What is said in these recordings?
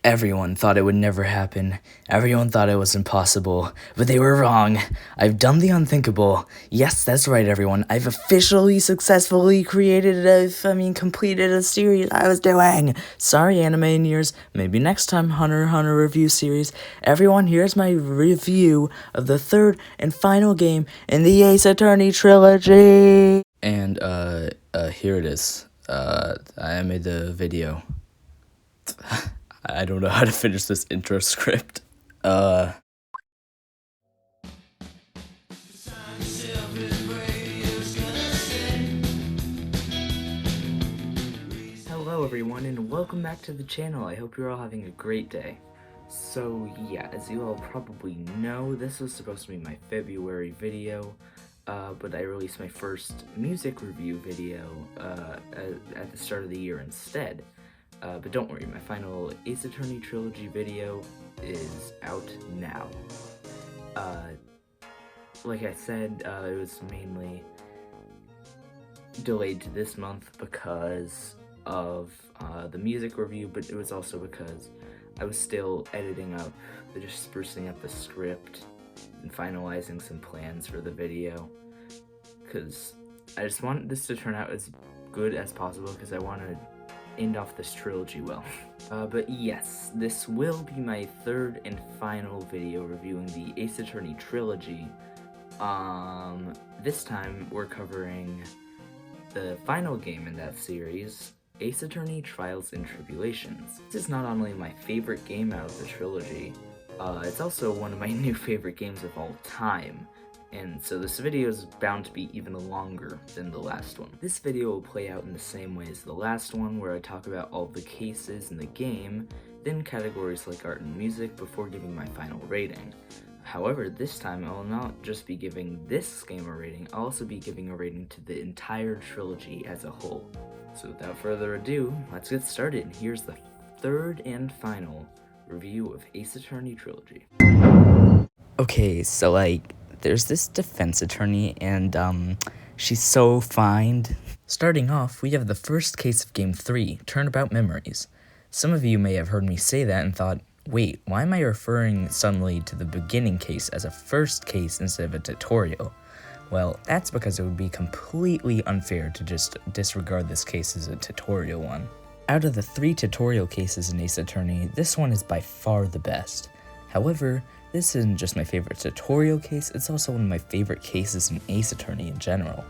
Everyone thought it would never happen. Everyone thought it was impossible, but they were wrong. I've done the unthinkable. Yes, that's right, everyone. I've officially successfully completed a series I was doing. Sorry, anime ears. Maybe next time, Hunter x Hunter review series. Everyone, here's my review of the third and final game in the Aceattorney trilogy. And, here it is. I made the video. I don't know how to finish this intro script. Hello everyone, and welcome back to the channel. I hope you're all having a great day. So yeah, as you all probably know, this was supposed to be my February video, but I released my first music review video at the start of the year instead. But don't worry, my final Aceattorney trilogy video is out now. Like I said, it was mainly delayed to this month because of the music review, but it was also because I was still editing up, just sprucing up the script and finalizing some plans for the video, because I just want this to turn out as good as possible, because I want to end off this trilogy well. But yes, this will be my third and final video reviewing the Aceattorney trilogy. This time we're covering the final game in that series, Aceattorney Trials and Tribulations. This is not only my favorite game out of the trilogy, it's also one of my new favorite games of all time. And so this video is bound to be even longer than the last one. This video will play out in the same way as the last one, where I talk about all the cases in the game, then categories like art and music before giving my final rating. However, this time I will not just be giving this game a rating, I'll also be giving a rating to the entire trilogy as a whole. So without further ado, let's get started. Here's the third and final review of Aceattorney trilogy. Okay, so there's this defense attorney, and she's so fine. Starting off, we have the first case of Game 3, Turnabout Memories. Some of you may have heard me say that and thought, wait, why am I referring suddenly to the beginning case as a first case instead of a tutorial? Well, that's because it would be completely unfair to just disregard this case as a tutorial one. Out of the 3 tutorial cases in Aceattorney, this one is by far the best. However, this isn't just my favorite tutorial case, it's also one of my favorite cases in Aceattorney in general.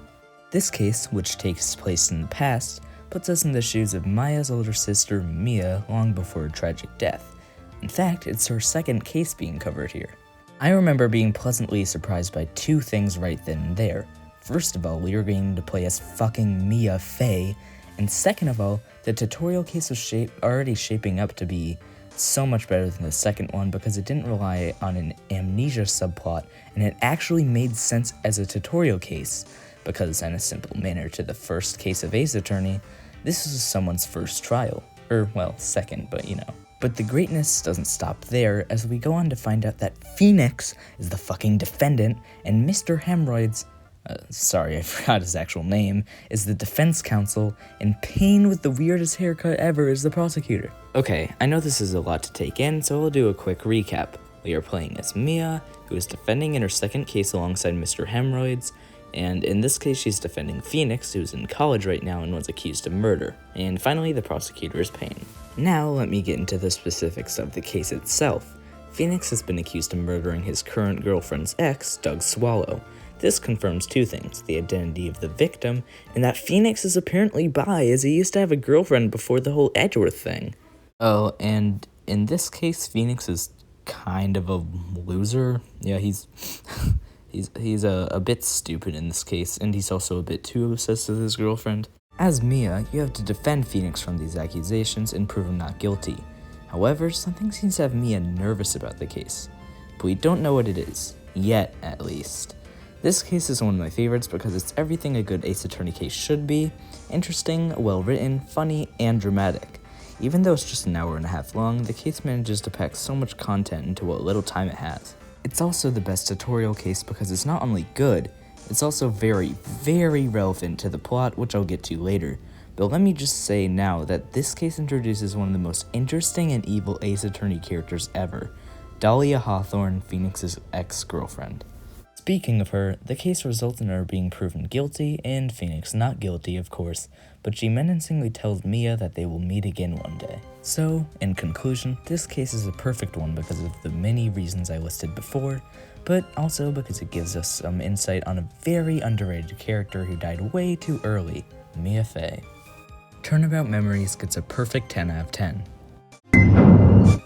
This case, which takes place in the past, puts us in the shoes of Maya's older sister, Mia, long before her tragic death. In fact, it's her second case being covered here. I remember being pleasantly surprised by 2 things right then and there. First of all, we were going to play as fucking Mia Fey, and second of all, the tutorial case was already shaping up to be so much better than the second one because it didn't rely on an amnesia subplot, and it actually made sense as a tutorial case, because in a simple manner to the first case of Aceattorney, this was someone's first trial. Or, well, second, but you know. But the greatness doesn't stop there, as we go on to find out that Phoenix is the fucking defendant, and Mr. Hemorrhoids, sorry, I forgot his actual name, is the defense counsel, and Payne with the weirdest haircut ever is the prosecutor. Okay, I know this is a lot to take in, so I'll do a quick recap. We are playing as Mia, who is defending in her second case alongside Mr. Hemorrhoids, and in this case she's defending Phoenix, who's in college right now and was accused of murder. And finally, the prosecutor is Payne. Now let me get into the specifics of the case itself. Phoenix has been accused of murdering his current girlfriend's ex, Doug Swallow. This confirms 2 things, the identity of the victim, and that Phoenix is apparently bi, as he used to have a girlfriend before the whole Edgeworth thing. Oh, and in this case, Phoenix is kind of a loser. Yeah, he's a bit stupid in this case, and he's also a bit too obsessed with his girlfriend. As Mia, you have to defend Phoenix from these accusations and prove him not guilty. However, something seems to have Mia nervous about the case, but we don't know what it is, yet at least. This case is one of my favorites because it's everything a good Aceattorney case should be: interesting, well-written, funny, and dramatic. Even though it's just an hour and a half long, the case manages to pack so much content into what little time it has. It's also the best tutorial case because it's not only good, it's also very, very relevant to the plot, which I'll get to later, But let me just say now that this case introduces one of the most interesting and evil Ace Attorney characters ever, Dahlia Hawthorne, Phoenix's ex-girlfriend. Speaking of her, the case results in her being proven guilty, and Phoenix not guilty, of course, but she menacingly tells Mia that they will meet again one day. So, in conclusion, this case is a perfect one because of the many reasons I listed before, but also because it gives us some insight on a very underrated character who died way too early, Mia Fey. Turnabout Memories gets a perfect 10 out of 10.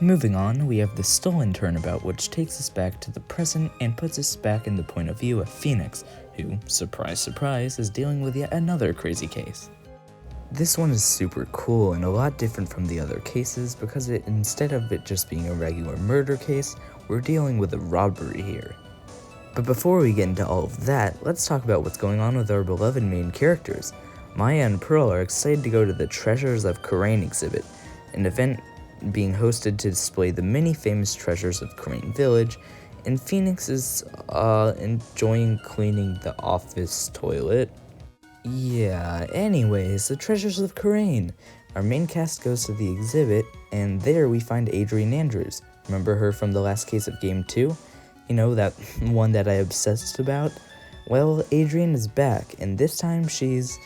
Moving on, we have the Stolen Turnabout, which takes us back to the present and puts us back in the point of view of Phoenix, who, surprise surprise, is dealing with yet another crazy case. This one is super cool and a lot different from the other cases because instead of it just being a regular murder case, we're dealing with a robbery here. But before we get into all of that, let's talk about what's going on with our beloved main characters. Maya and Pearl are excited to go to the Treasures of Khura'in exhibit, an event being hosted to display the many famous treasures of Khura'in Village, and Phoenix is enjoying cleaning the office toilet. Yeah, anyways, the Treasures of Khura'in. Our main cast goes to the exhibit, and there we find Adrian Andrews. Remember her from the last case of Game 2? You know, that one that I obsessed about? Well, Adrian is back, and this time she's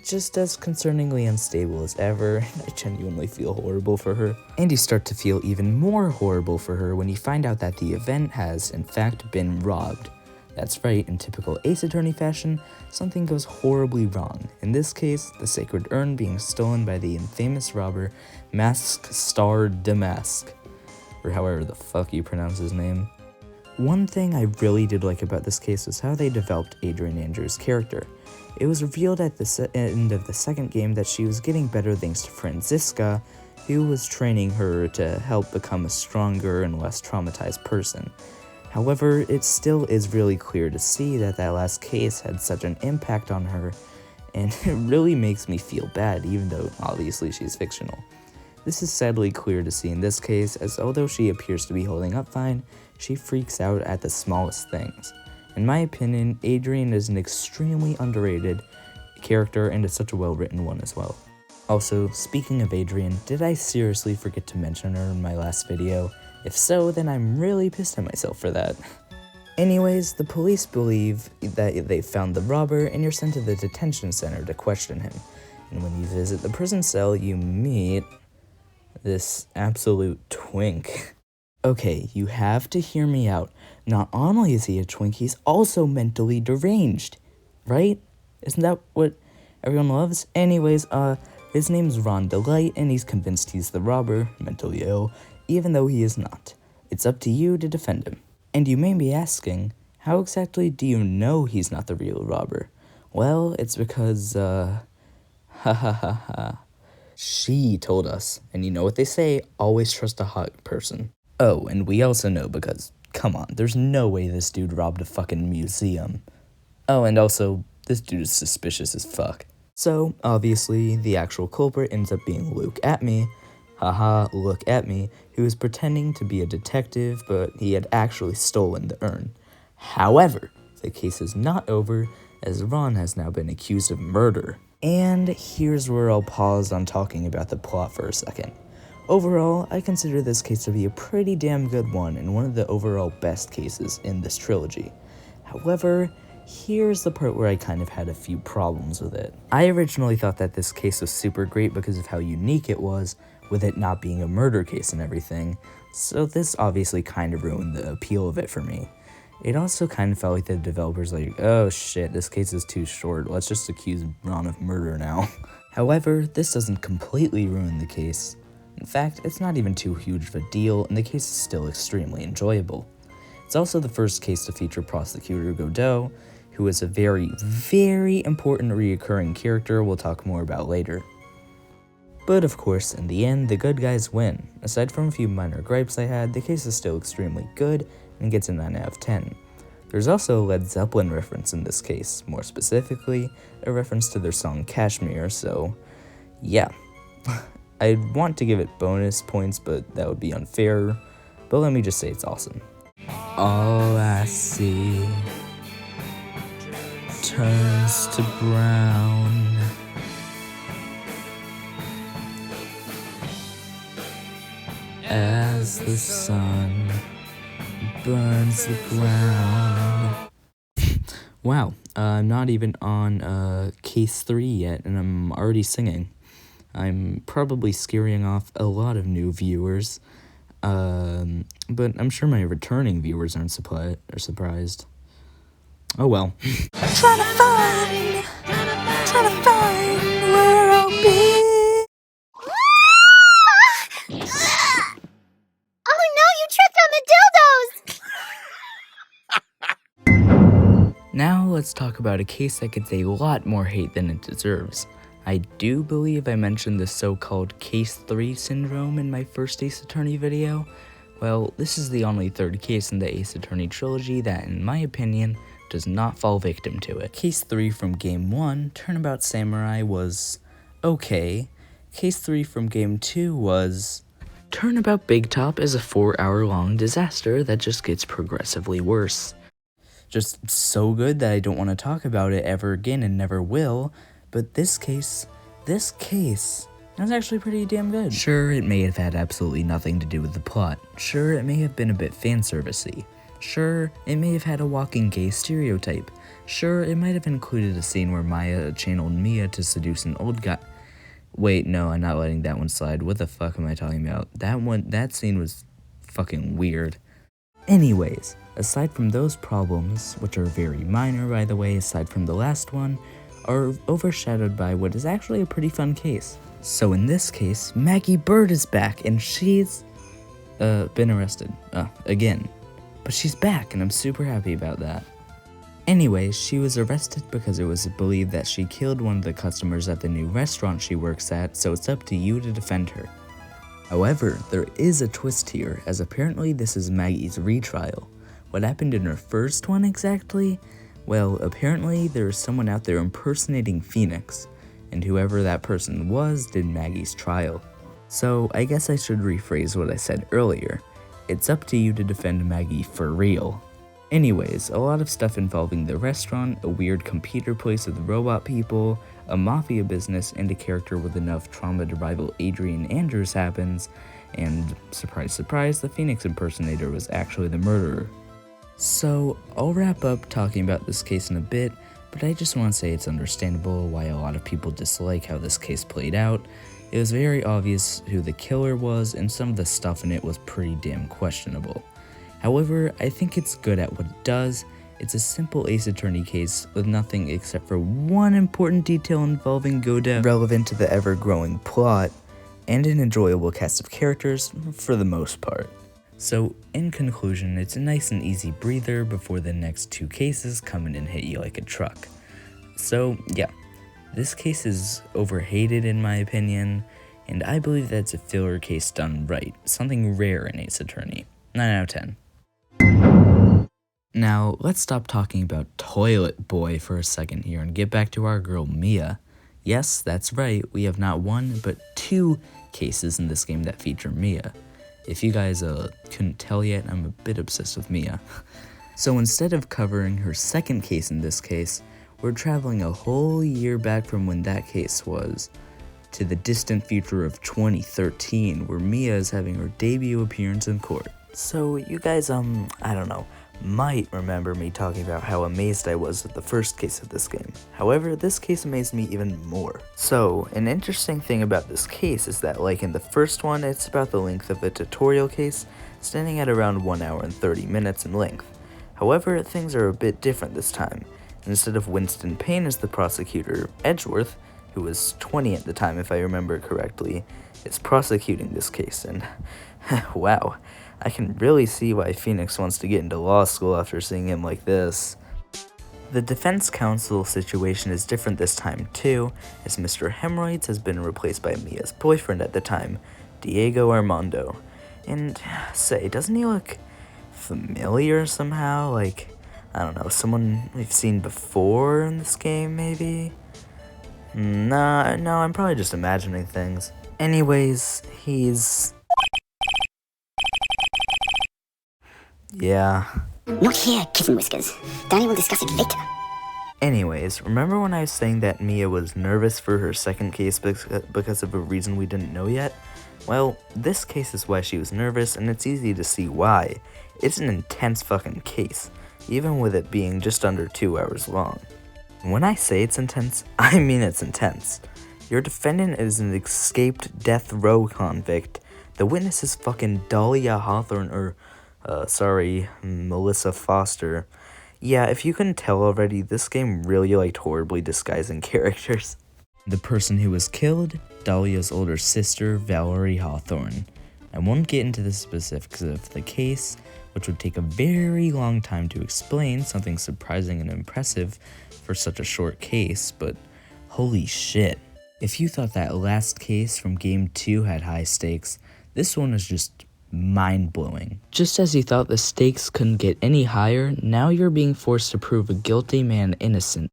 just as concerningly unstable as ever. I genuinely feel horrible for her. And you start to feel even more horrible for her when you find out that the event has, in fact, been robbed. That's right, in typical Ace Attorney fashion, something goes horribly wrong. In this case, the sacred urn being stolen by the infamous robber, Mask Star Damask, or however the fuck you pronounce his name. One thing I really did like about this case was how they developed Adrian Andrews' character. It was revealed at the end of the second game that she was getting better thanks to Franziska, who was training her to help become a stronger and less traumatized person. However, it still is really clear to see that last case had such an impact on her, and it really makes me feel bad, even though obviously she's fictional. This is sadly clear to see in this case, as although she appears to be holding up fine, she freaks out at the smallest things. In my opinion, Adrian is an extremely underrated character and is such a well-written one as well. Also, speaking of Adrian, did I seriously forget to mention her in my last video? If so, then I'm really pissed at myself for that. Anyways, the police believe that they found the robber and you're sent to the detention center to question him. And when you visit the prison cell, you meet this absolute twink. Okay, you have to hear me out. Not only is he a twink, he's also mentally deranged, right? Isn't that what everyone loves? Anyways, his name's Ron Delight, and he's convinced he's the robber, mentally ill, even though he is not. It's up to you to defend him. And you may be asking, how exactly do you know he's not the real robber? Well, it's because, she told us, and you know what they say, always trust a hot person. Oh, and we also know because, come on, there's no way this dude robbed a fucking museum. Oh, and also, this dude is suspicious as fuck. So, obviously, the actual culprit ends up being Luke Atme, Look at me, who was pretending to be a detective, but he had actually stolen the urn. However, the case is not over, as Ron has now been accused of murder. And here's where I'll pause on talking about the plot for a second. Overall, I consider this case to be a pretty damn good one and one of the overall best cases in this trilogy. However, here's the part where I kind of had a few problems with it. I originally thought that this case was super great because of how unique it was, with it not being a murder case and everything, so this obviously kind of ruined the appeal of it for me. It also kind of felt like the developers like, oh shit, this case is too short, let's just accuse Ron of murder now. However, this doesn't completely ruin the case. In fact, it's not even too huge of a deal, and the case is still extremely enjoyable. It's also the first case to feature Prosecutor Godot, who is a very, very important reoccurring character we'll talk more about later. But of course, in the end, the good guys win. Aside from a few minor gripes I had, the case is still extremely good and gets a 9 out of 10. There's also a Led Zeppelin reference in this case, more specifically, a reference to their song Kashmir, so yeah. I'd want to give it bonus points, but that would be unfair, but let me just say it's awesome. All I see turns to brown. as the sun burns the ground. Wow, I'm not even on case 3 yet, and I'm already singing. I'm probably scaring off a lot of new viewers, but I'm sure my returning viewers aren't surprised. Oh well. Trying to find where I'll be. Oh no, you tripped on the dildos! Now let's talk about a case that gets a lot more hate than it deserves. I do believe I mentioned the so-called Case 3 syndrome in my first Ace Attorney video. Well, this is the only third case in the Ace Attorney trilogy that, in my opinion, does not fall victim to it. Case 3 from Game 1, Turnabout Samurai, was okay. Case 3 from Game 2 was... Turnabout Big Top is a 4-hour-long disaster that just gets progressively worse. Just so good that I don't want to talk about it ever again and never will, but this case is actually pretty damn good. Sure, it may have had absolutely nothing to do with the plot. Sure, it may have been a bit fanservice-y. Sure, it may have had a walking gay stereotype. Sure, it might have included a scene where Maya channeled Mia to seduce an old guy. Wait, no, I'm not letting that one slide. What the fuck am I talking about? That scene was fucking weird. Anyways, aside from those problems, which are very minor by the way, aside from the last one, are overshadowed by what is actually a pretty fun case. So in this case, Maggie Bird is back, and she's been arrested, again. But she's back, and I'm super happy about that. Anyways, she was arrested because it was believed that she killed one of the customers at the new restaurant she works at, so it's up to you to defend her. However, there is a twist here, as apparently this is Maggie's retrial. What happened in her first one exactly? Well, apparently there is someone out there impersonating Phoenix, and whoever that person was did Maggie's trial. So I guess I should rephrase what I said earlier. It's up to you to defend Maggie for real. Anyways, a lot of stuff involving the restaurant, a weird computer place with robot people, a mafia business, and a character with enough trauma to rival Adrian Andrews happens, and surprise surprise, the Phoenix impersonator was actually the murderer. So, I'll wrap up talking about this case in a bit, but I just want to say it's understandable why a lot of people dislike how this case played out. It was very obvious who the killer was, and some of the stuff in it was pretty damn questionable. However, I think it's good at what it does. It's a simple Ace Attorney case with nothing except for one important detail involving Goda relevant to the ever-growing plot, and an enjoyable cast of characters for the most part. So, in conclusion, it's a nice and easy breather before the next two cases come in and hit you like a truck. So, yeah, this case is overhated in my opinion, and I believe that's a filler case done right, something rare in Ace Attorney. 9 out of 10. Now, let's stop talking about Toilet Boy for a second here and get back to our girl Mia. Yes, that's right, we have not one, but two cases in this game that feature Mia. If you guys couldn't tell yet, I'm a bit obsessed with Mia. So instead of covering her second case in this case, we're traveling a whole year back from when that case was, to the distant future of 2013, where Mia is having her debut appearance in court. So you guys, I don't know, might remember me talking about how amazed I was at the first case of this game. However, this case amazed me even more. So, an interesting thing about this case is that, like in the first one, it's about the length of a tutorial case, standing at around 1 hour and 30 minutes in length. However, things are a bit different this time. Instead of Winston Payne as the prosecutor, Edgeworth, who was 20 at the time if I remember correctly, is prosecuting this case, and wow, I can really see why Phoenix wants to get into law school after seeing him like this. The defense counsel situation is different this time too, as Mr. Hemorrhoids has been replaced by Mia's boyfriend at the time, Diego Armando. And say, doesn't he look familiar somehow? Like, I don't know, someone we've seen before in this game maybe? No, I'm probably just imagining things. Anyways, he's... yeah. Not here, Kitten Whiskers. Danny will discuss it later. Anyways, remember when I was saying that Mia was nervous for her second case because of a reason we didn't know yet? Well, this case is why she was nervous, and it's easy to see why. It's an intense fucking case, even with it being just under 2 hours long. When I say it's intense, I mean it's intense. Your defendant is an escaped death row convict. The witness is fucking Dahlia Hawthorne, Melissa Foster. Yeah, if you couldn't tell already, this game really liked horribly disguising characters. The person who was killed, Dahlia's older sister, Valerie Hawthorne. I won't get into the specifics of the case, which would take a very long time to explain, something surprising and impressive for such a short case, but holy shit. If you thought that last case from Game 2 had high stakes, this one is just mind-blowing. Just as you thought the stakes couldn't get any higher, now you're being forced to prove a guilty man innocent.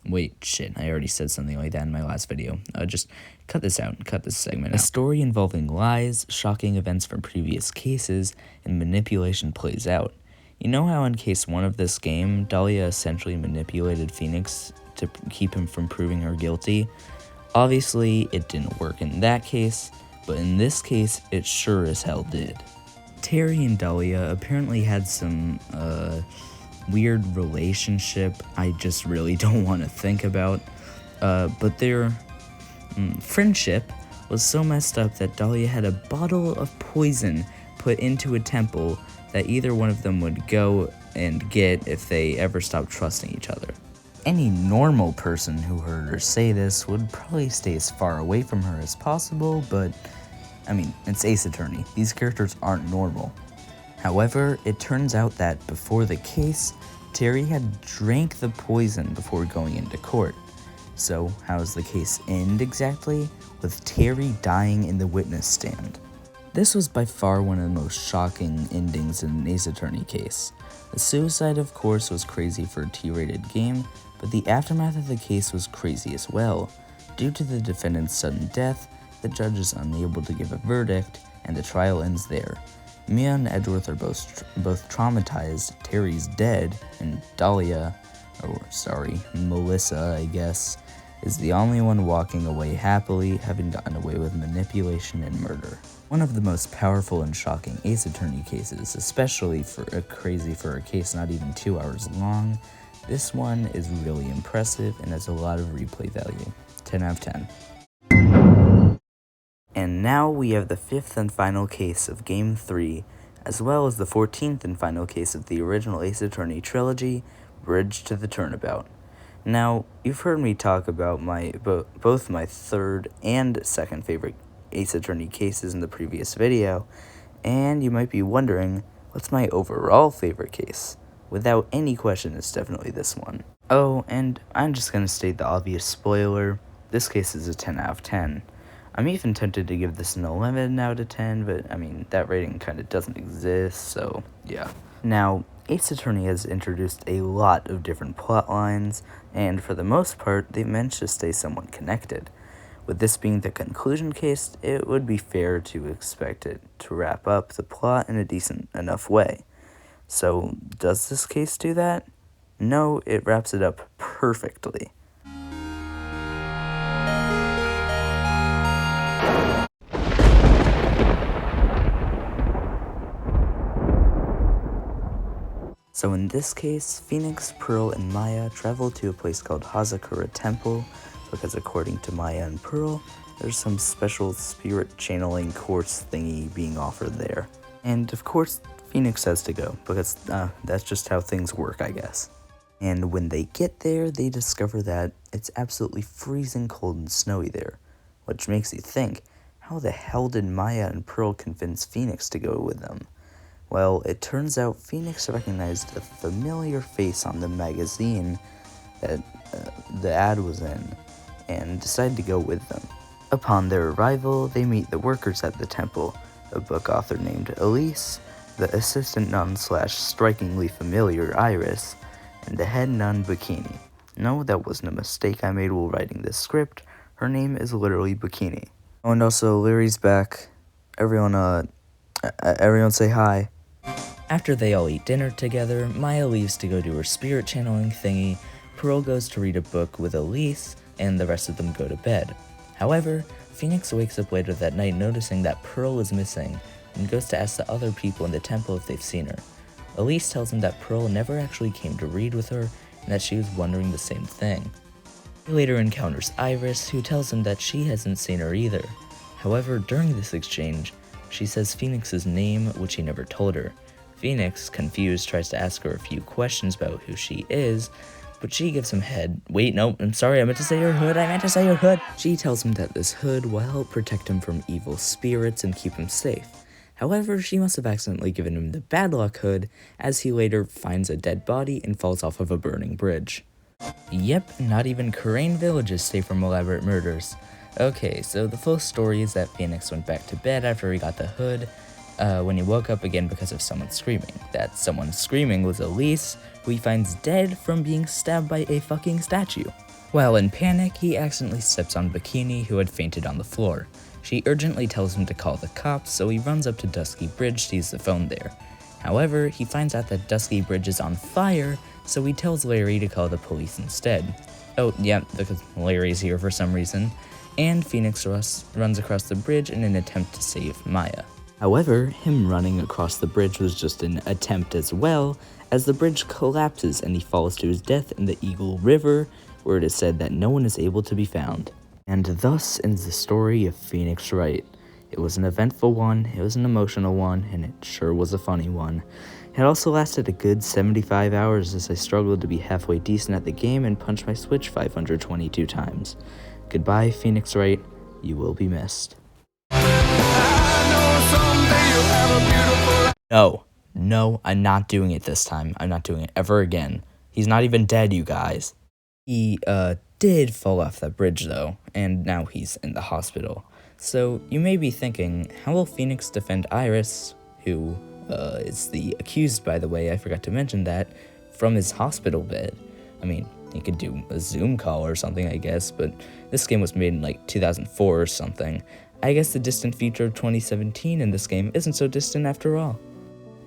Wait, shit, I already said something like that in my last video. Just cut this out, cut this segment out. A story involving lies, shocking events from previous cases, and manipulation plays out. You know how in case 1 of this game, Dahlia essentially manipulated Phoenix to keep him from proving her guilty? Obviously, it didn't work in that case, but in this case, it sure as hell did. Terry and Dahlia apparently had some, weird relationship I just really don't want to think about, but their friendship was so messed up that Dahlia had a bottle of poison put into a temple that either one of them would go and get if they ever stopped trusting each other. Any normal person who heard her say this would probably stay as far away from her as possible, but I mean, it's Ace Attorney. These characters aren't normal. However, it turns out that before the case, Terry had drank the poison before going into court. So, how does the case end exactly? With Terry dying in the witness stand. This was by far one of the most shocking endings in an Ace Attorney case. The suicide, of course, was crazy for a T-rated game, but the aftermath of the case was crazy as well. Due to the defendant's sudden death, the judge is unable to give a verdict, and the trial ends there. Mia and Edgeworth are both traumatized, Terry's dead, and Melissa, I guess, is the only one walking away happily, having gotten away with manipulation and murder. One of the most powerful and shocking Ace Attorney cases, especially for a case not even 2 hours long. This one is really impressive and has a lot of replay value. 10 out of 10. And now we have the 5th and final case of Game 3, as well as the 14th and final case of the original Ace Attorney trilogy, Bridge to the Turnabout. Now, you've heard me talk about both my 3rd and 2nd favorite Ace Attorney cases in the previous video, and you might be wondering, what's my overall favorite case? Without any question, it's definitely this one. Oh, and I'm just gonna state the obvious spoiler, this case is a 10 out of 10. I'm even tempted to give this an 11 out of 10, but I mean, that rating kind of doesn't exist, so yeah. Now, Ace Attorney has introduced a lot of different plot lines, and for the most part, they've managed to stay somewhat connected. With this being the conclusion case, it would be fair to expect it to wrap up the plot in a decent enough way. So, does this case do that? No, it wraps it up perfectly. So in this case, Phoenix, Pearl, and Maya travel to a place called Hazakura Temple, because according to Maya and Pearl, there's some special spirit channeling course thingy being offered there. And of course, Phoenix has to go, because that's just how things work, I guess. And when they get there, they discover that it's absolutely freezing cold and snowy there, which makes you think, how the hell did Maya and Pearl convince Phoenix to go with them? Well, it turns out Phoenix recognized a familiar face on the magazine that the ad was in, and decided to go with them. Upon their arrival, they meet the workers at the temple, a book author named Elise, the assistant nun / strikingly familiar Iris, and the head nun Bikini. No, that wasn't a mistake I made while writing this script. Her name is literally Bikini. Oh, and also, Larry's back. Everyone say hi. After they all eat dinner together, Maya leaves to go do her spirit channeling thingy, Pearl goes to read a book with Elise, and the rest of them go to bed. However, Phoenix wakes up later that night noticing that Pearl is missing and goes to ask the other people in the temple if they've seen her. Elise tells him that Pearl never actually came to read with her and that she was wondering the same thing. He later encounters Iris, who tells him that she hasn't seen her either. However, during this exchange, she says Phoenix's name, which he never told her. Phoenix, confused, tries to ask her a few questions about who she is, but she gives him head. Wait, no, I'm sorry, I meant to say your hood. She tells him that this hood will help protect him from evil spirits and keep him safe. However, she must have accidentally given him the bad luck hood, as he later finds a dead body and falls off of a burning bridge. Yep, not even Karain Village is safe from elaborate murders. Okay, so the full story is that Phoenix went back to bed after he got the hood, when he woke up again because of someone screaming. That someone screaming was Elise, who he finds dead from being stabbed by a fucking statue. While in panic, he accidentally steps on Bikini, who had fainted on the floor. She urgently tells him to call the cops, so he runs up to Dusky Bridge to use the phone there. However, he finds out that Dusky Bridge is on fire, so he tells Larry to call the police instead. Oh, yeah, because Larry's here for some reason. And Phoenix runs across the bridge in an attempt to save Maya. However, him running across the bridge was just an attempt as well, as the bridge collapses and he falls to his death in the Eagle River, where it is said that no one is able to be found. And thus ends the story of Phoenix Wright. It was an eventful one, it was an emotional one, and it sure was a funny one. It also lasted a good 75 hours as I struggled to be halfway decent at the game and punched my Switch 522 times. Goodbye, Phoenix Wright, you will be missed. No, I'm not doing it this time. I'm not doing it ever again. He's not even dead, you guys. He, did fall off that bridge, though, and now he's in the hospital. So, you may be thinking, how will Phoenix defend Iris, who, is the accused, by the way, I forgot to mention that, from his hospital bed? I mean, he could do a Zoom call or something, I guess, but this game was made in, 2004 or something. I guess the distant future of 2017 in this game isn't so distant after all.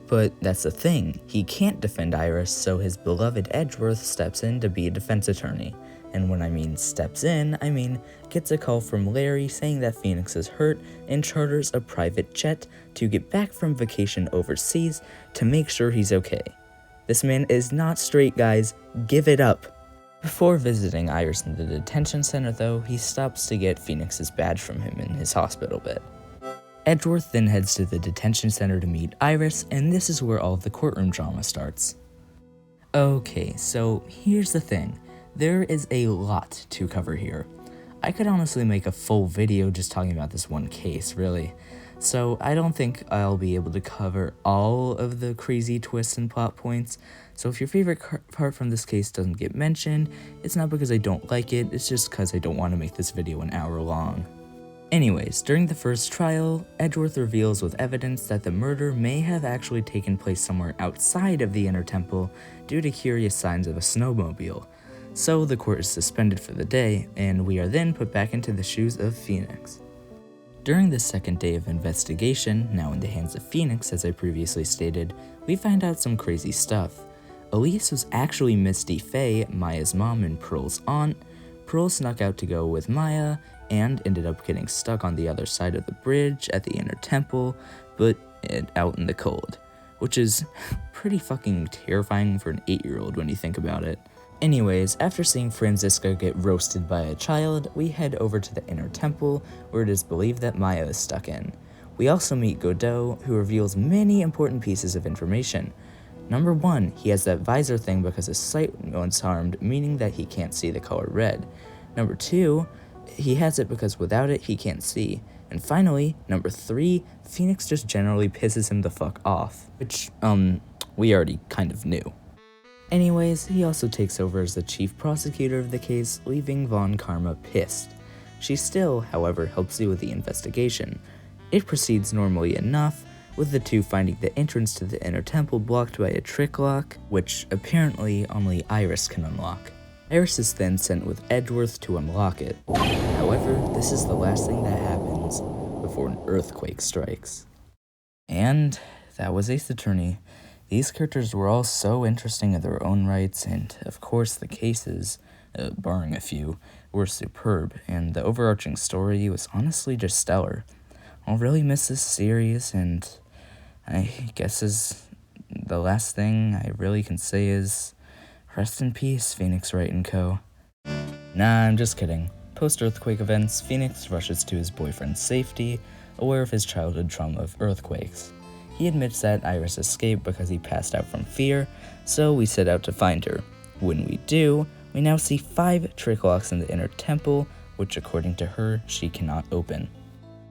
But that's the thing, he can't defend Iris, so his beloved Edgeworth steps in to be a defense attorney. And when I mean steps in, I mean gets a call from Larry saying that Phoenix is hurt and charters a private jet to get back from vacation overseas to make sure he's okay. This man is not straight, guys, give it up. Before visiting Iris in the detention center though, he stops to get Phoenix's badge from him in his hospital bed. Edgeworth then heads to the detention center to meet Iris, and this is where all of the courtroom drama starts. Okay, so here's the thing. There is a lot to cover here. I could honestly make a full video just talking about this one case, really. So I don't think I'll be able to cover all of the crazy twists and plot points. So if your favorite part from this case doesn't get mentioned, it's not because I don't like it, it's just because I don't want to make this video an hour long. Anyways, during the first trial, Edgeworth reveals with evidence that the murder may have actually taken place somewhere outside of the Inner Temple due to curious signs of a snowmobile. So the court is suspended for the day, and we are then put back into the shoes of Phoenix. During the second day of investigation, now in the hands of Phoenix as I previously stated, we find out some crazy stuff. Elise was actually Misty Faye, Maya's mom and Pearl's aunt. Pearl snuck out to go with Maya, and ended up getting stuck on the other side of the bridge at the Inner Temple, but out in the cold, which is pretty fucking terrifying for an 8-year-old when you think about it. Anyways, after seeing Franziska get roasted by a child, we head over to the Inner Temple, where it is believed that Maya is stuck in. We also meet Godot, who reveals many important pieces of information. Number 1, he has that visor thing because his sight was harmed, meaning that he can't see the color red. Number 2, he has it because without it, he can't see. And finally, number 3, Phoenix just generally pisses him the fuck off, which, we already kind of knew. Anyways, he also takes over as the chief prosecutor of the case, leaving Von Karma pissed. She still, however, helps you with the investigation. It proceeds normally enough, with the two finding the entrance to the Inner Temple blocked by a trick lock, which apparently only Iris can unlock. Iris is then sent with Edgeworth to unlock it. However, this is the last thing that happens before an earthquake strikes. And that was Ace Attorney. These characters were all so interesting in their own rights, and of course the cases barring a few, were superb, and the overarching story was honestly just stellar. I'll really miss this series, and I guess the last thing I really can say is rest in peace, Phoenix Wright & Co. Nah, I'm just kidding. Post-earthquake events, Phoenix rushes to his boyfriend's safety, aware of his childhood trauma of earthquakes. He admits that Iris escaped because he passed out from fear, so we set out to find her. When we do, we now see 5 trick locks in the inner temple, which according to her, she cannot open.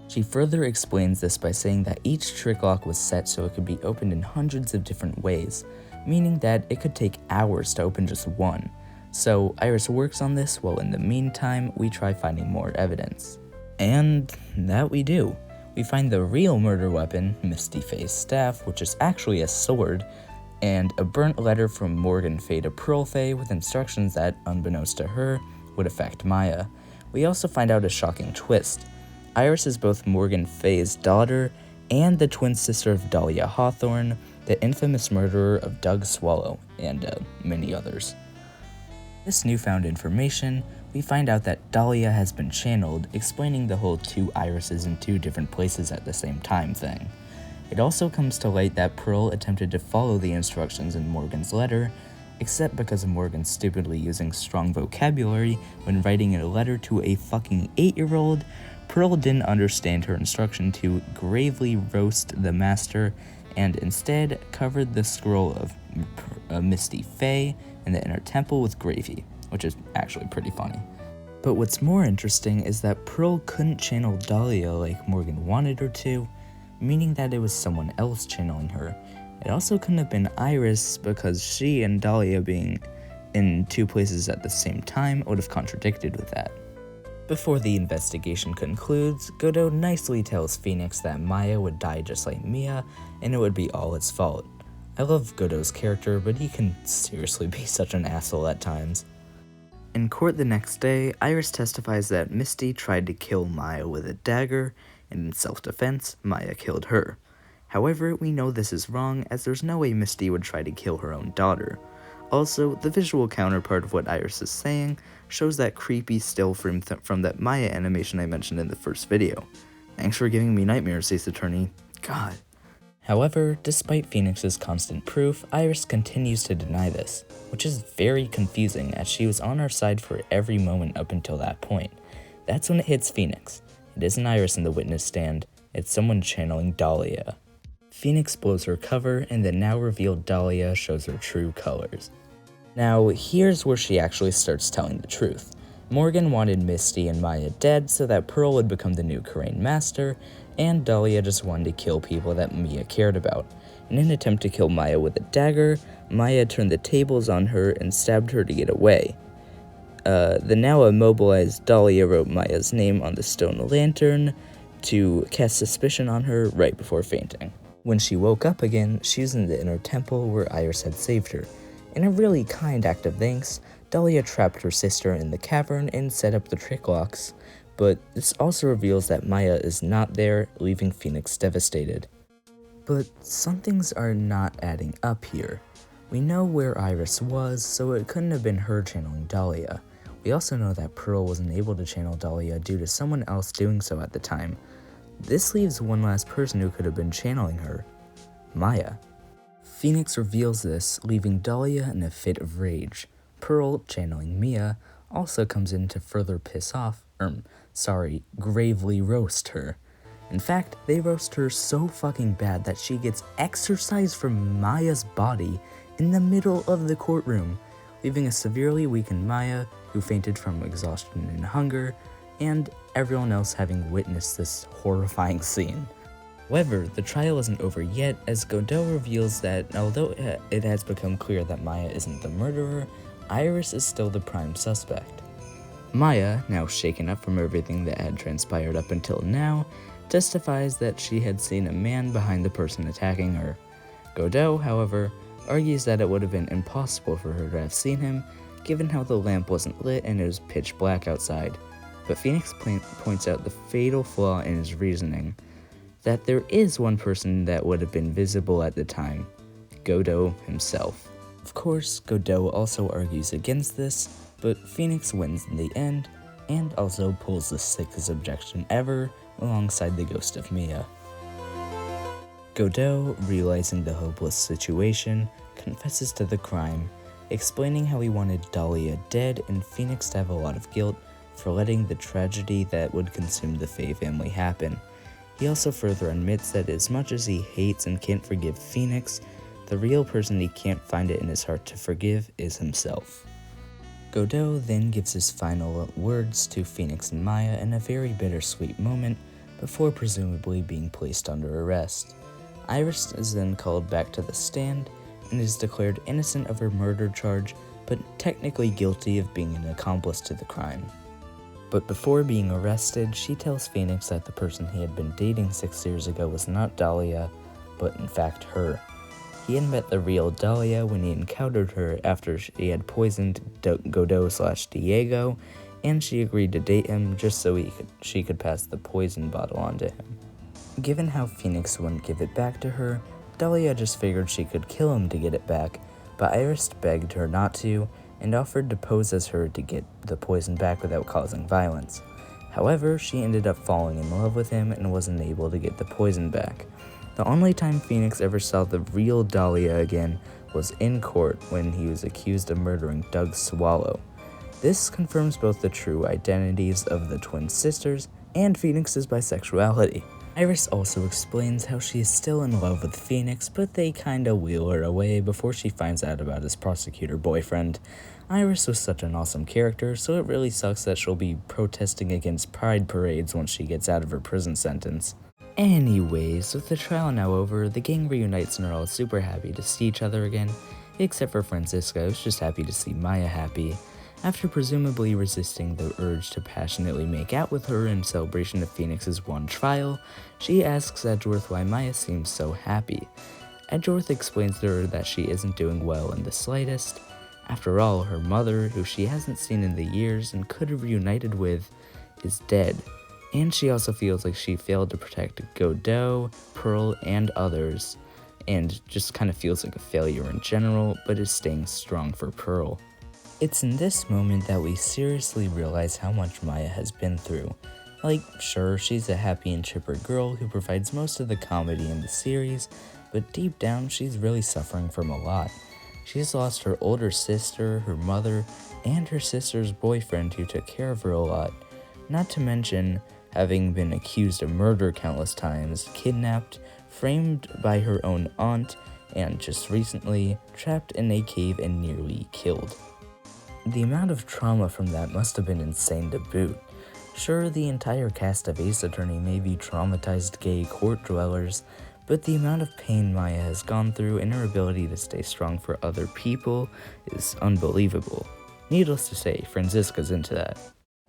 She further explains this by saying that each trick lock was set so it could be opened in hundreds of different ways, meaning that it could take hours to open just one. So Iris works on this while in the meantime we try finding more evidence. And that we do. We find the real murder weapon, Misty Faye's staff, which is actually a sword, and a burnt letter from Morgan Faye to Pearl Faye with instructions that, unbeknownst to her, would affect Maya. We also find out a shocking twist. Iris is both Morgan Faye's daughter and the twin sister of Dahlia Hawthorne, the infamous murderer of Doug Swallow, and many others. This newfound information, we find out that Dahlia has been channeled, explaining the whole 2 irises in 2 different places at the same time thing. It also comes to light that Pearl attempted to follow the instructions in Morgan's letter, except because of Morgan stupidly using strong vocabulary when writing a letter to a fucking 8-year-old, Pearl didn't understand her instruction to gravely roast the master, and instead covered the scroll of Misty Faye in the inner temple with gravy, which is actually pretty funny. But what's more interesting is that Pearl couldn't channel Dahlia like Morgan wanted her to, meaning that it was someone else channeling her. It also couldn't have been Iris because she and Dahlia being in 2 places at the same time would have contradicted with that. Before the investigation concludes, Godot nicely tells Phoenix that Maya would die just like Mia, and it would be all its fault. I love Godot's character, but he can seriously be such an asshole at times. In court the next day, Iris testifies that Misty tried to kill Maya with a dagger, and in self-defense, Maya killed her. However, we know this is wrong, as there's no way Misty would try to kill her own daughter. Also, the visual counterpart of what Iris is saying shows that creepy still from that Maya animation I mentioned in the first video. Thanks for giving me nightmares, aceattorney. God. However, despite Phoenix's constant proof, Iris continues to deny this, which is very confusing as she was on our side for every moment up until that point. That's when it hits Phoenix. It isn't Iris in the witness stand, it's someone channeling Dahlia. Phoenix blows her cover, and the now revealed Dahlia shows her true colors. Now, here's where she actually starts telling the truth. Morgan wanted Misty and Maya dead so that Pearl would become the new Crane Master, and Dahlia just wanted to kill people that Mia cared about. In an attempt to kill Maya with a dagger, Maya turned the tables on her and stabbed her to get away. The now immobilized Dahlia wrote Maya's name on the stone lantern to cast suspicion on her right before fainting. When she woke up again, she was in the inner temple where Iris had saved her. In a really kind act of thanks, Dahlia trapped her sister in the cavern and set up the trick locks, but this also reveals that Maya is not there, leaving Phoenix devastated. But some things are not adding up here. We know where Iris was, so it couldn't have been her channeling Dahlia. We also know that Pearl wasn't able to channel Dahlia due to someone else doing so at the time. This leaves one last person who could have been channeling her, Maya. Phoenix reveals this, leaving Dahlia in a fit of rage. Pearl, channeling Mia, also comes in to further gravely roast her. In fact, they roast her so fucking bad that she gets exorcised from Maya's body in the middle of the courtroom, leaving a severely weakened Maya who fainted from exhaustion and hunger, and everyone else having witnessed this horrifying scene. However, the trial isn't over yet, as Godot reveals that although it has become clear that Maya isn't the murderer, Iris is still the prime suspect. Maya, now shaken up from everything that had transpired up until now, testifies that she had seen a man behind the person attacking her. Godot, however, argues that it would have been impossible for her to have seen him, given how the lamp wasn't lit and it was pitch black outside. But Phoenix points out the fatal flaw in his reasoning, that there is one person that would have been visible at the time, Godot himself. Of course, Godot also argues against this, but Phoenix wins in the end, and also pulls the sickest objection ever alongside the ghost of Mia. Godot, realizing the hopeless situation, confesses to the crime, explaining how he wanted Dahlia dead and Phoenix to have a lot of guilt for letting the tragedy that would consume the Faye family happen. He also further admits that as much as he hates and can't forgive Phoenix, the real person he can't find it in his heart to forgive is himself. Godot then gives his final words to Phoenix and Maya in a very bittersweet moment before presumably being placed under arrest. Iris is then called back to the stand and is declared innocent of her murder charge, but technically guilty of being an accomplice to the crime. But before being arrested, she tells Phoenix that the person he had been dating 6 years ago was not Dahlia, but in fact her. He had met the real Dahlia when he encountered her after she had poisoned Godot/Diego, and she agreed to date him just so she could pass the poison bottle on to him. Given how Phoenix wouldn't give it back to her, Dahlia just figured she could kill him to get it back, but Iris begged her not to, and offered to pose as her to get the poison back without causing violence. However, she ended up falling in love with him and wasn't able to get the poison back. The only time Phoenix ever saw the real Dahlia again was in court when he was accused of murdering Doug Swallow. This confirms both the true identities of the twin sisters and Phoenix's bisexuality. Iris also explains how she is still in love with Phoenix, but they kinda wheel her away before she finds out about his prosecutor boyfriend. Iris was such an awesome character, so it really sucks that she'll be protesting against pride parades once she gets out of her prison sentence. Anyways, with the trial now over, the gang reunites and are all super happy to see each other again, except for Francisca, who's just happy to see Maya happy. After presumably resisting the urge to passionately make out with her in celebration of Phoenix's one trial, she asks Edgeworth why Maya seems so happy. Edgeworth explains to her that she isn't doing well in the slightest. After all, her mother, who she hasn't seen in the years and could have reunited with, is dead. And she also feels like she failed to protect Godot, Pearl, and others, and just kind of feels like a failure in general, but is staying strong for Pearl. It's in this moment that we seriously realize how much Maya has been through. Like, sure, she's a happy and chipper girl who provides most of the comedy in the series, but deep down, she's really suffering from a lot. She's lost her older sister, her mother, and her sister's boyfriend who took care of her a lot. Not to mention having been accused of murder countless times, kidnapped, framed by her own aunt, and just recently, trapped in a cave and nearly killed. The amount of trauma from that must have been insane to boot. Sure, the entire cast of Ace Attorney may be traumatized gay court dwellers, but the amount of pain Maya has gone through and her ability to stay strong for other people is unbelievable. Needless to say, Francisca's into that.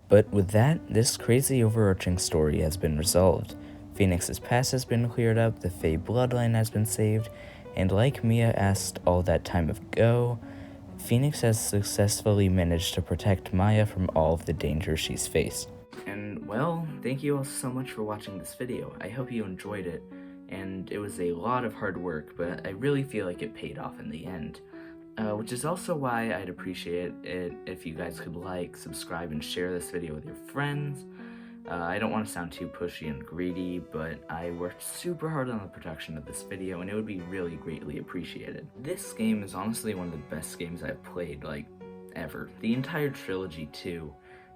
But with that, this crazy overarching story has been resolved. Phoenix's past has been cleared up, the Faye bloodline has been saved, and like Mia asked all that time ago, Phoenix has successfully managed to protect Maya from all of the dangers she's faced. And well, thank you all so much for watching this video. I hope you enjoyed it, and it was a lot of hard work, but I really feel like it paid off in the end. Which is also why I'd appreciate it if you guys could like, subscribe, and share this video with your friends. I don't want to sound too pushy and greedy, but I worked super hard on the production of this video, and it would be really greatly appreciated. This game is honestly one of the best games I've played, like, ever. The entire trilogy, too.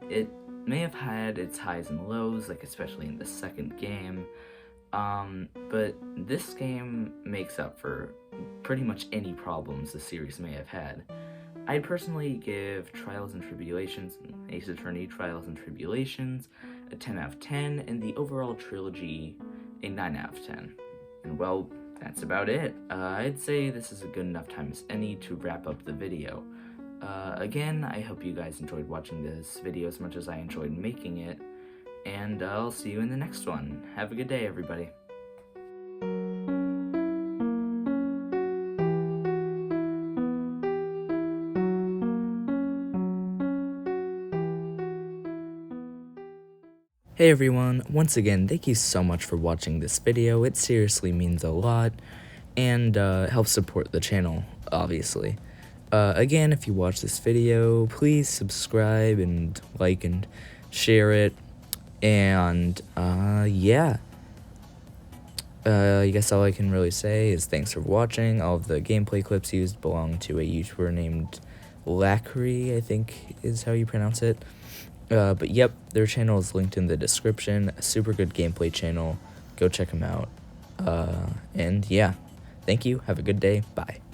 It may have had its highs and lows, like especially in the second game, but this game makes up for pretty much any problems the series may have had. I'd personally give Trials and Tribulations and Ace Attorney Trials and Tribulations a 10 out of 10, and the overall trilogy a 9 out of 10. And well, that's about it. I'd say this is a good enough time as any to wrap up the video. Again, I hope you guys enjoyed watching this video as much as I enjoyed making it, and I'll see you in the next one. Have a good day, everybody. Hey everyone, once again, thank you so much for watching this video. It seriously means a lot, and helps support the channel, obviously. Again, if you watch this video, please subscribe and like and share it. And, yeah. I guess all I can really say is thanks for watching. All of the gameplay clips used belong to a YouTuber named LACRY, I think is how you pronounce it. But yep, their channel is linked in the description. A super good gameplay channel. Go check them out. And yeah, thank you. Have a good day. Bye.